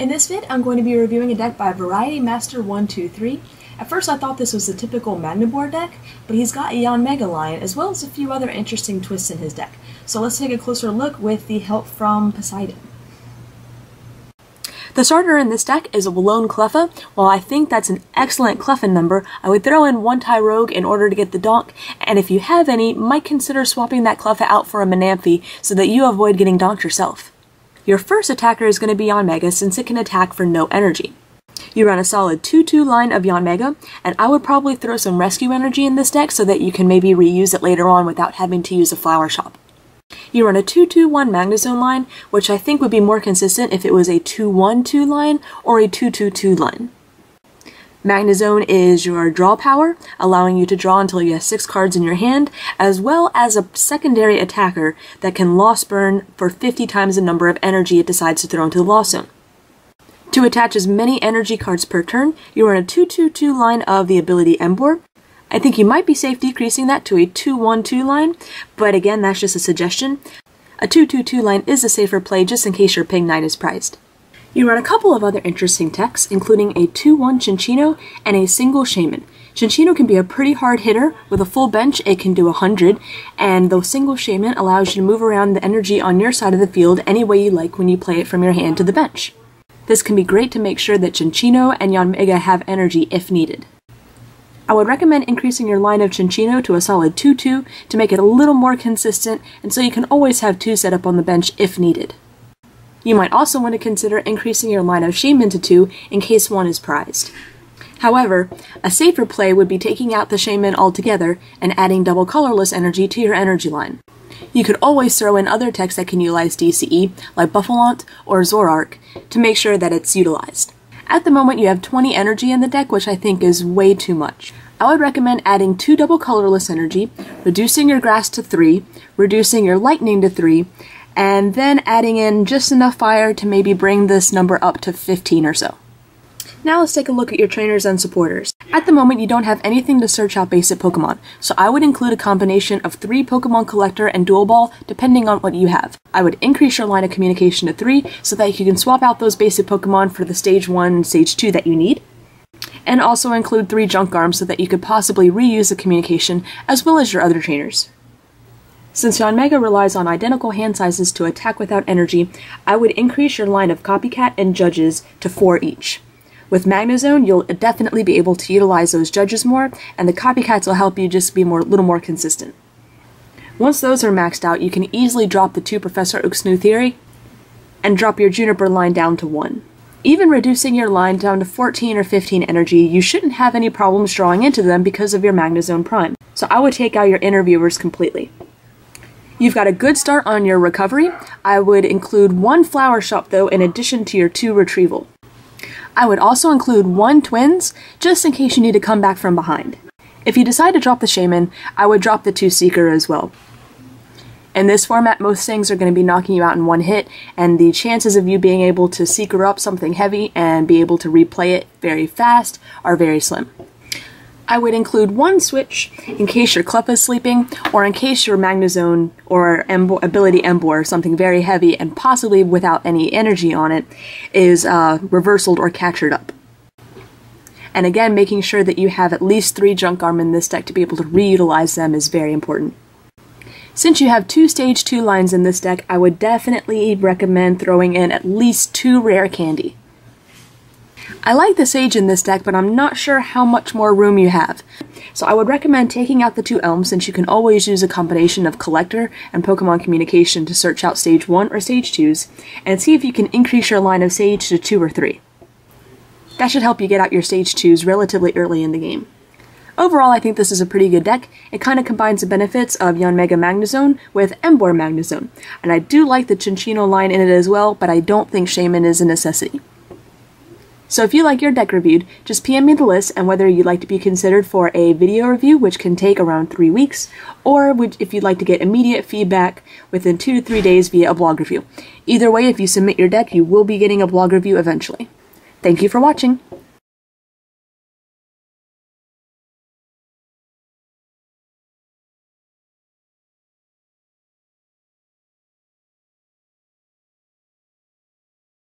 In this vid, I'm going to be reviewing a deck by Varietymaster123. At first I thought this was a typical Magnezone deck, but he's got a Yanmega line as well as a few other interesting twists in his deck. So let's take a closer look with the help from Poseidon. The starter in this deck is a lone Cleffa. While I think that's an excellent Cleffa number, I would throw in one tie rogue in order to get the donk, and if you have any, might consider swapping that Cleffa out for a Manaphy so that you avoid getting donked yourself. Your first attacker is going to be Yanmega since it can attack for no energy. You run a solid 2-2 line of Yanmega, and I would probably throw some rescue energy in this deck so that you can maybe reuse it later on without having to use a flower shop. You run a 2-2-1 Magnezone line, which I think would be more consistent if it was a 2-1-2 line or a 2-2-2 line. Magnezone is your draw power, allowing you to draw until you have 6 cards in your hand, as well as a secondary attacker that can loss burn for 50 times the number of energy it decides to throw into the loss zone. To attach as many energy cards per turn, you run a 2-2-2 line of the ability Emboar. I think you might be safe decreasing that to a 2-1-2 line, but again, that's just a suggestion. A 2-2-2 line is a safer play just in case your Pig Knight is prized. You run a couple of other interesting techs, including a 2-1 Cinccino and a single Shaman. Cinccino can be a pretty hard hitter. With a full bench, it can do 100, and the single Shaman allows you to move around the energy on your side of the field any way you like when you play it from your hand to the bench. This can be great to make sure that Cinccino and Yanmega have energy if needed. I would recommend increasing your line of Cinccino to a solid 2-2 to make it a little more consistent, and so you can always have 2 set up on the bench if needed. You might also want to consider increasing your line of Shaman to 2 in case one is prized. However, a safer play would be taking out the Shaman altogether and adding double colorless energy to your energy line. You could always throw in other techs that can utilize DCE, like Buffalaunt or Zorark, to make sure that it's utilized. At the moment you have 20 energy in the deck, which I think is way too much. I would recommend adding 2 double colorless energy, reducing your grass to 3, reducing your lightning to 3, and then adding in just enough fire to maybe bring this number up to 15 or so. Now let's take a look at your trainers and supporters. At the moment you don't have anything to search out basic Pokemon, so I would include a combination of 3 Pokemon Collector and Dual Ball depending on what you have. I would increase your line of communication to 3 so that you can swap out those basic Pokemon for the Stage 1 and Stage 2 that you need. And also include 3 Junk Arms so that you could possibly reuse the communication as well as your other trainers. Since Yanmega relies on identical hand sizes to attack without energy, I would increase your line of Copycat and Judges to 4 each. With Magnezone, you'll definitely be able to utilize those Judges more, and the Copycats will help you just be a little more consistent. Once those are maxed out, you can easily drop the 2 Professor Oak's New Theory, and drop your Juniper line down to 1. Even reducing your line down to 14 or 15 energy, you shouldn't have any problems drawing into them because of your Magnezone Prime, so I would take out your Interviewers completely. You've got a good start on your recovery. I would include 1 Flower Shop though in addition to your 2 Retrieval. I would also include 1 Twins, just in case you need to come back from behind. If you decide to drop the Shaman, I would drop the 2 Seeker as well. In this format, most things are going to be knocking you out in 1 hit, and the chances of you being able to Seeker up something heavy and be able to replay it very fast are very slim. I would include 1 switch in case your Cleffa is sleeping, or in case your Magnezone or ability Emboar, something very heavy and possibly without any energy on it, is reversaled or captured up. And again, making sure that you have at least 3 Junk Arm in this deck to be able to reutilize them is very important. Since you have 2 Stage 2 lines in this deck, I would definitely recommend throwing in at least 2 Rare Candy. I like the Sage in this deck, but I'm not sure how much more room you have. So I would recommend taking out the 2 Elms, since you can always use a combination of Collector and Pokemon Communication to search out Stage 1 or Stage 2s, and see if you can increase your line of Sage to 2 or 3. That should help you get out your Stage 2s relatively early in the game. Overall, I think this is a pretty good deck. It kind of combines the benefits of Yanmega Magnezone with Emboar Magnezone, and I do like the Cinccino line in it as well, but I don't think Shaman is a necessity. So if you like your deck reviewed, just PM me the list and whether you'd like to be considered for a video review, which can take around 3 weeks, or if you'd like to get immediate feedback within 2 to 3 days via a blog review. Either way, if you submit your deck, you will be getting a blog review eventually. Thank you for watching!